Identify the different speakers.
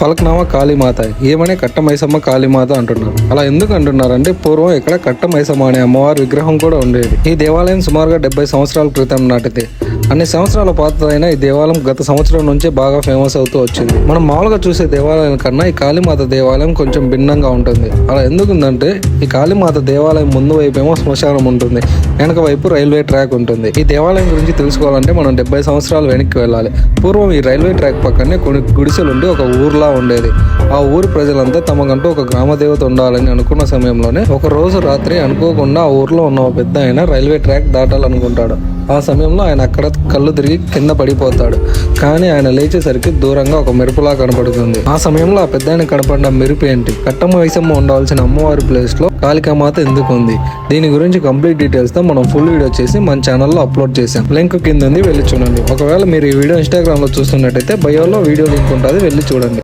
Speaker 1: పలకనామా కాళీమాత, ఏమనే కట్టమైసమ్మ కాళీమాత అంటున్నారు. అలా ఎందుకు అంటున్నారంటే పూర్వం ఇక్కడ కట్టమైసమ్మ అనే అమ్మవారి విగ్రహం కూడా ఉండేది. ఈ దేవాలయం సుమారుగా 70 సంవత్సరాల క్రితం నాటిది. అన్ని సంవత్సరాల పాతదైన ఈ దేవాలయం గత సంవత్సరం నుంచే బాగా ఫేమస్ అవుతూ వచ్చింది. మనం మామూలుగా చూసే దేవాలయం కన్నా ఈ కాళీమాత దేవాలయం కొంచెం భిన్నంగా ఉంటుంది. అలా ఎందుకుందంటే ఈ కాళీమాత దేవాలయం ముందు వైపేమో శ్మశానం ఉంటుంది, వెనక వైపు రైల్వే ట్రాక్ ఉంటుంది. ఈ దేవాలయం గురించి తెలుసుకోవాలంటే మనం 70 సంవత్సరాలు వెనక్కి వెళ్ళాలి. పూర్వం ఈ రైల్వే ట్రాక్ పక్కనే కొన్ని గుడిసెలుండి ఒక ఊర్లా ఉండేది. ఆ ఊరు ప్రజలంతా తమకంటూ ఒక గ్రామ దేవత ఉండాలని అనుకున్న సమయంలోనే ఒక రోజు రాత్రి అనుకోకుండా ఆ ఊర్లో ఉన్న ఒక పెద్ద ఆయన రైల్వే ట్రాక్ దాటాలనుకుంటాడు. ఆ సమయంలో ఆయన అక్కడ కళ్ళు తిరిగి కింద పడిపోతాడు. కానీ ఆయన లేచేసరికి దూరంగా ఒక మెరుపులా కనపడుతుంది. ఆ సమయంలో ఆ పెద్ద ఆయన కనపడిన మెరుపు ఏంటి, కట్టమైసమ్మ ఉండవలసిన అమ్మవారి ప్లేస్ లో కాళికామాత ఎందుకు ఉంది, దీని గురించి కంప్లీట్ డీటెయిల్స్ తో మనం ఫుల్ వీడియో చేసి మన ఛానల్లో అప్లోడ్ చేసాం. లింక్ కింద ఉంది, వెళ్ళి చూడండి. ఒకవేళ మీరు ఈ వీడియో ఇన్స్టాగ్రామ్ లో చూస్తున్నట్టయితే బయోలో వీడియో లింక్ ఉంటుంది, వెళ్ళి చూడండి.